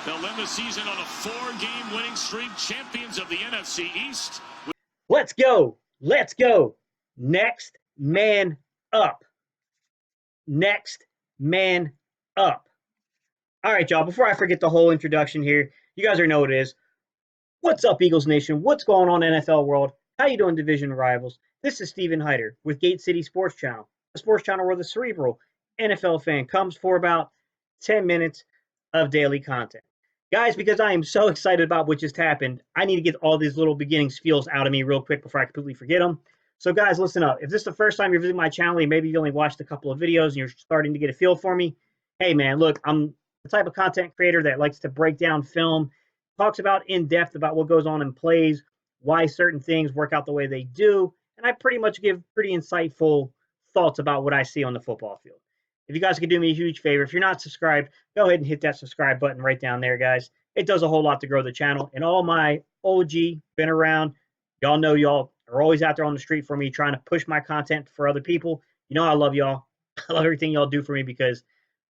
They'll end the season on a 4-game winning streak, champions of the NFC East. Let's go. Let's go. Next man up. Next man up. All right, y'all, before I forget the whole introduction here, you guys already know what it is. What's up, Eagles Nation? What's going on, NFL world? How you doing, division rivals? This is Steven Hyder with Gate City Sports Channel, a sports channel where the cerebral NFL fan comes for about 10 minutes of daily content. Guys, because I am so excited about what just happened, I need to get all these little beginning spiels out of me real quick before I completely forget them. So, guys, listen up. If this is the first time you're visiting my channel, and maybe you only watched a couple of videos and you're starting to get a feel for me, hey, man, look, I'm the type of content creator that likes to break down film, talks about in depth about what goes on in plays, why certain things work out the way they do, and I pretty much give pretty insightful thoughts about what I see on the football field. If you guys could do me a huge favor, if you're not subscribed, go ahead and hit that subscribe button right down there, guys. It does a whole lot to grow the channel. And all my OG, been around, y'all know y'all are always out there on the street for me trying to push my content for other people. You know I love y'all. I love everything y'all do for me because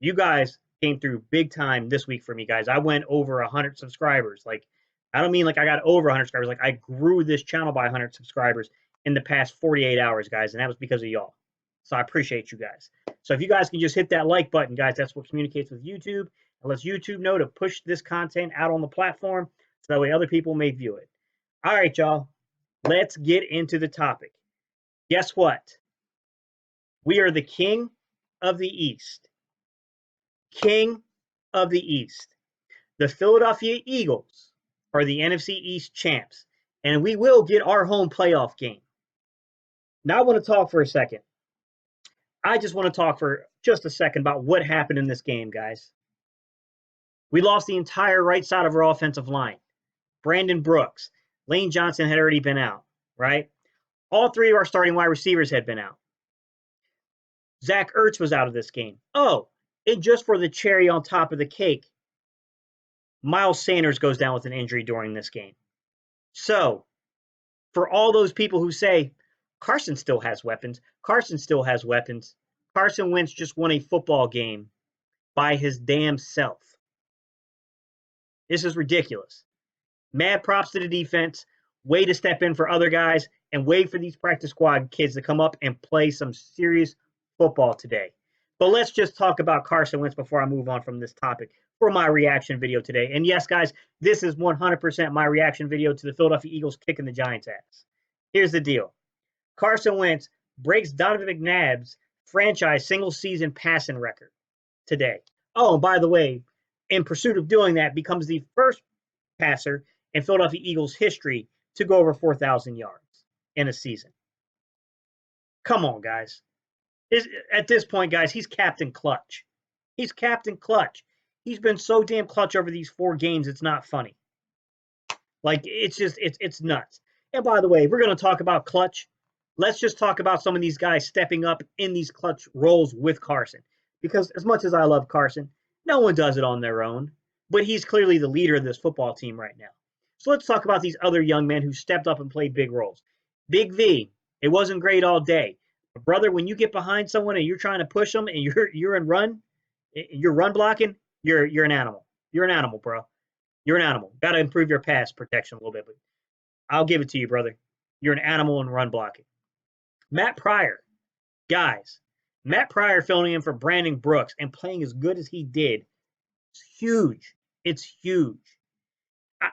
you guys came through big time this week for me, guys. I went over 100 subscribers. Like, I don't mean like I got over 100 subscribers. Like, I grew this channel by 100 subscribers in the past 48 hours, guys, and that was because of y'all. So I appreciate you guys. So if you guys can just hit that like button, guys, that's what communicates with YouTube and lets YouTube know to push this content out on the platform so that way other people may view it. All right, y'all, let's get into the topic. Guess what? We are the king of the East. King of the East. The Philadelphia Eagles are the NFC East champs, and we will get our home playoff game. Now I want to talk for a second. I just want to talk for just a second about what happened in this game, guys. We lost the entire right side of our offensive line. Brandon Brooks, Lane Johnson had already been out, right? All three of our starting wide receivers had been out. Zach Ertz was out of this game. Oh, and just for the cherry on top of the cake, Miles Sanders goes down with an injury during this game. So, for all those people who say, Carson still has weapons, Carson Wentz just won a football game by his damn self. This is ridiculous. Mad props to the defense. Way to step in for other guys and wait for these practice squad kids to come up and play some serious football today. But let's just talk about Carson Wentz before I move on from this topic for my reaction video today. And yes, guys, this is 100% my reaction video to the Philadelphia Eagles kicking the Giants' ass. Here's the deal. Carson Wentz breaks Donovan McNabb's franchise single-season passing record today. Oh, and by the way, in pursuit of doing that, becomes the first passer in Philadelphia Eagles history to go over 4,000 yards in a season. Come on, guys. At this point, guys, he's Captain Clutch. He's Captain Clutch. He's been so damn clutch over these 4 games, it's not funny. Like, it's nuts. And by the way, we're going to talk about clutch. Let's just talk about some of these guys stepping up in these clutch roles with Carson. Because as much as I love Carson, no one does it on their own. But he's clearly the leader of this football team right now. So let's talk about these other young men who stepped up and played big roles. Big V, it wasn't great all day. But brother, when you get behind someone and you're trying to push them and you're run blocking, you're an animal. You're an animal, bro. You're an animal. Got to improve your pass protection a little bit. But I'll give it to you, brother. You're an animal in run blocking. Matt Pryor, guys. Matt Pryor filling in for Brandon Brooks and playing as good as he did. It's huge. It's huge.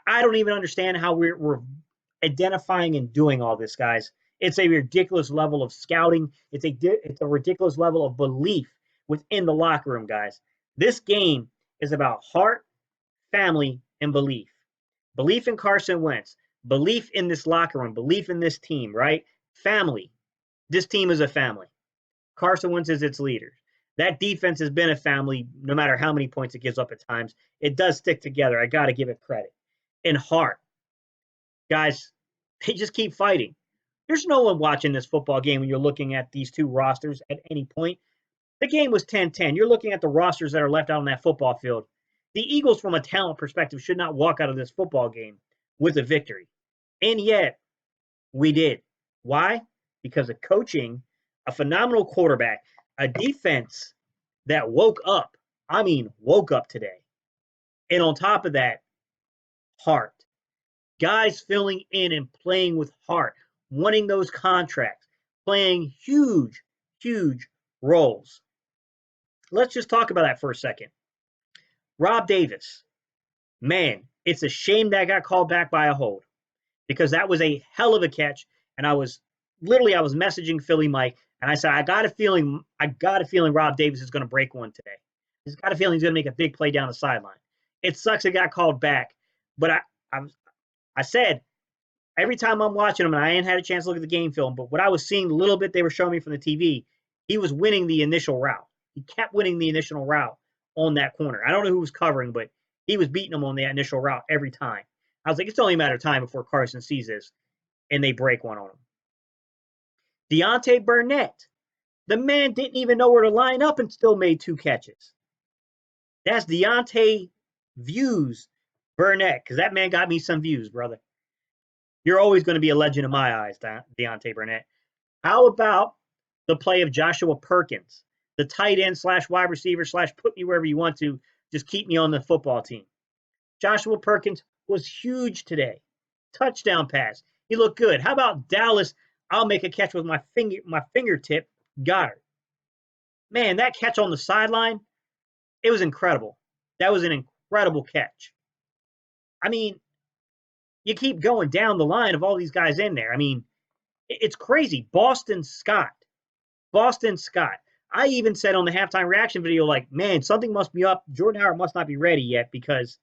I don't even understand how we're identifying and doing all this, guys. It's a ridiculous level of scouting. It's a ridiculous level of belief within the locker room, guys. This game is about heart, family, and belief. Belief in Carson Wentz. Belief in this locker room. Belief in this team, right? Family. This team is a family. Carson Wentz is its leader. That defense has been a family no matter how many points it gives up at times. It does stick together. I got to give it credit. And heart. Guys, they just keep fighting. There's no one watching this football game when you're looking at these two rosters at any point. The game was 10-10. You're looking at the rosters that are left out on that football field. The Eagles, from a talent perspective, should not walk out of this football game with a victory. And yet, we did. Why? Because of coaching, a phenomenal quarterback, a defense that woke up. I mean, woke up today. And on top of that, heart. Guys filling in and playing with heart, wanting those contracts, playing huge, huge roles. Let's just talk about that for a second. Rob Davis, man, it's a shame that got called back by a hold because that was a hell of a catch. And I was messaging Philly Mike, and I said, I got a feeling Rob Davis is going to break one today. He's got a feeling he's going to make a big play down the sideline. It sucks it got called back, but I said every time I'm watching him, and I ain't had a chance to look at the game film, but what I was seeing, the little bit they were showing me from the TV, he was winning the initial route. He kept winning the initial route on that corner. I don't know who was covering, but he was beating him on the initial route every time. I was like, it's only a matter of time before Carson sees this, and they break one on him. Deontay Burnett, the man didn't even know where to line up and still made 2 catches. That's Deontay views Burnett, because that man got me some views, brother. You're always going to be a legend in my eyes, Deontay Burnett. How about the play of Joshua Perkins, the tight end / wide receiver / put me wherever you want to, just keep me on the football team. Joshua Perkins was huge today. Touchdown pass. He looked good. How about Dallas? I'll make a catch with my fingertip. Got her. Man, that catch on the sideline, it was incredible. That was an incredible catch. I mean, you keep going down the line of all these guys in there. I mean, it's crazy. Boston Scott. I even said on the halftime reaction video, like, man, something must be up. Jordan Howard must not be ready yet because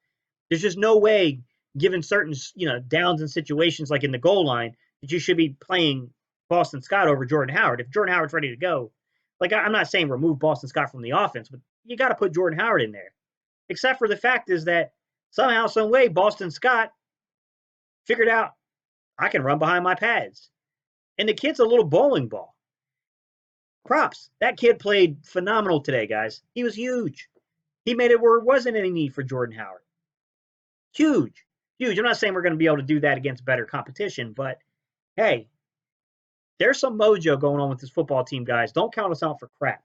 there's just no way, given certain, downs and situations like in the goal line, that you should be playing Boston Scott over Jordan Howard. If Jordan Howard's ready to go, like, I'm not saying remove Boston Scott from the offense, but you got to put Jordan Howard in there. Except for the fact is that somehow, some way, Boston Scott figured out I can run behind my pads. And the kid's a little bowling ball. Props. That kid played phenomenal today, guys. He was huge. He made it where there wasn't any need for Jordan Howard. Huge. I'm not saying we're going to be able to do that against better competition, but hey, there's some mojo going on with this football team, guys. Don't count us out for crap.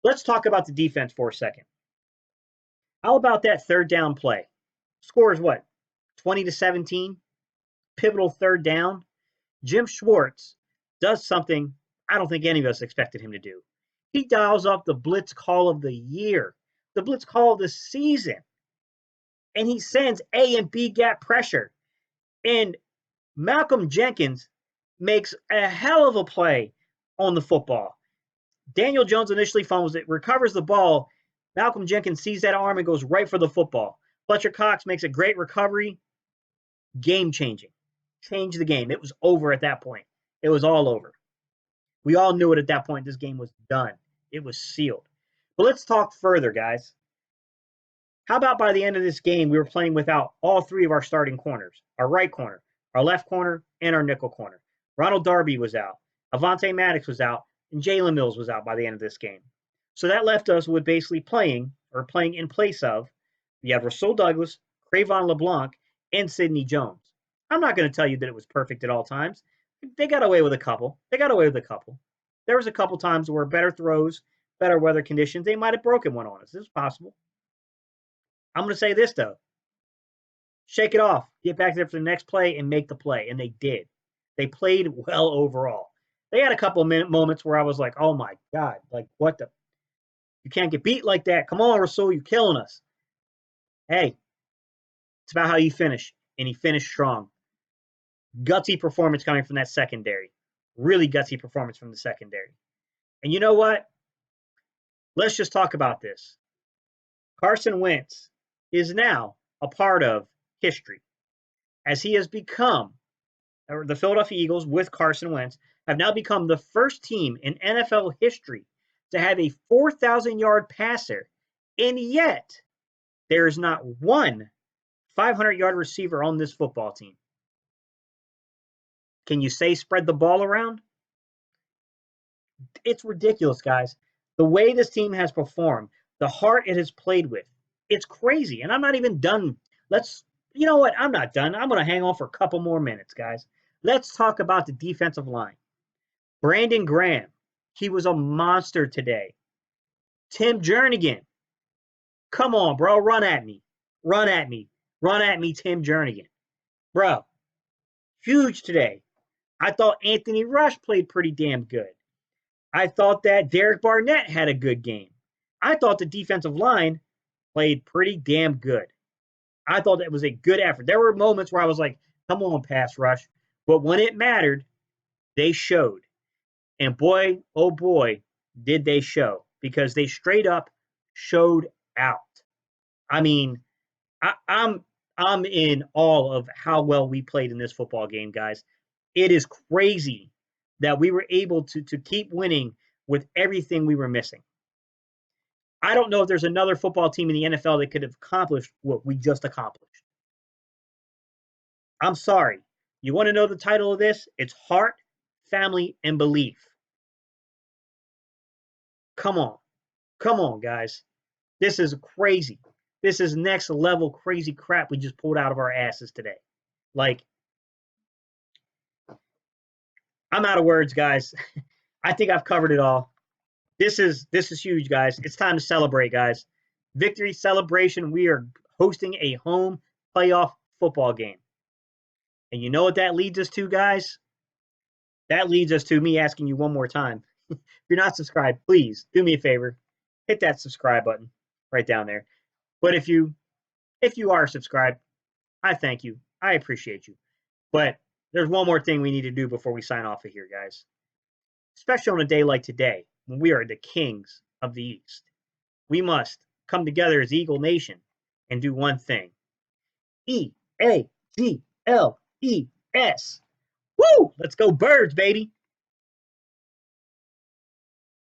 Let's talk about the defense for a second. How about that third down play? Score is what? 20-17? Pivotal third down. Jim Schwartz does something I don't think any of us expected him to do. He dials up the blitz call of the year, the blitz call of the season, and he sends A and B gap pressure. And Malcolm Jenkins makes a hell of a play on the football. Daniel Jones initially fumbles it, recovers the ball. Malcolm Jenkins sees that arm and goes right for the football. Fletcher Cox makes a great recovery. Game-changing. Changed the game. It was over at that point. It was all over. We all knew it at that point. This game was done. It was sealed. But let's talk further, guys. How about by the end of this game, we were playing without all 3 of our starting corners, our right corner, our left corner, and our nickel corner. Ronald Darby was out. Avonte Maddox was out. And Jalen Mills was out by the end of this game. So that left us with basically playing in place of, you have Rasul Douglas, Crayvon LeBlanc, and Sidney Jones. I'm not going to tell you that it was perfect at all times. They got away with a couple. There was a couple times where better throws, better weather conditions, they might have broken one on us. This is possible. I'm going to say this, though. Shake it off. Get back there for the next play and make the play. And they did. They played well overall. They had a couple of moments where I was like, oh, my God. Like, what the? You can't get beat like that. Come on, Rasul. You're killing us. Hey, it's about how you finish. And he finished strong. Gutsy performance coming from that secondary. Really gutsy performance from the secondary. And you know what? Let's just talk about this. Carson Wentz is now a part of history as he has become, or the Philadelphia Eagles with Carson Wentz have now become the first team in NFL history to have a 4,000-yard passer, and yet there is not one 500-yard receiver on this football team. Can you say spread the ball around? It's ridiculous, guys. The way this team has performed, the heart it has played with, it's crazy. And I'm not even done. You know what? I'm not done. I'm going to hang on for a couple more minutes, guys. Let's talk about the defensive line. Brandon Graham, he was a monster today. Tim Jernigan, come on, bro, run at me. Run at me. Run at me, Tim Jernigan. Bro, huge today. I thought Anthony Rush played pretty damn good. I thought that Derek Barnett had a good game. I thought the defensive line played pretty damn good. I thought that was a good effort. There were moments where I was like, come on, pass rush. But when it mattered, they showed. And boy, oh boy, did they show, because they straight up showed out. I mean, I'm in awe of how well we played in this football game, guys. It is crazy that we were able to keep winning with everything we were missing. I don't know if there's another football team in the NFL that could have accomplished what we just accomplished. I'm sorry. You want to know the title of this? It's Heart, Family, and Belief. Come on. Come on, guys. This is crazy. This is next level crazy crap we just pulled out of our asses today. Like, I'm out of words, guys. I think I've covered it all. This is huge, guys. It's time to celebrate, guys. Victory celebration. We are hosting a home playoff football game. And you know what that leads us to, guys? That leads us to me asking you one more time. If you're not subscribed, please do me a favor. Hit that subscribe button right down there. But if you are subscribed, I thank you. I appreciate you. But there's one more thing we need to do before we sign off of here, guys. Especially on a day like today, when we are the kings of the East. We must come together as Eagle Nation and do one thing. EAGLES. Woo! Let's go Birds, baby.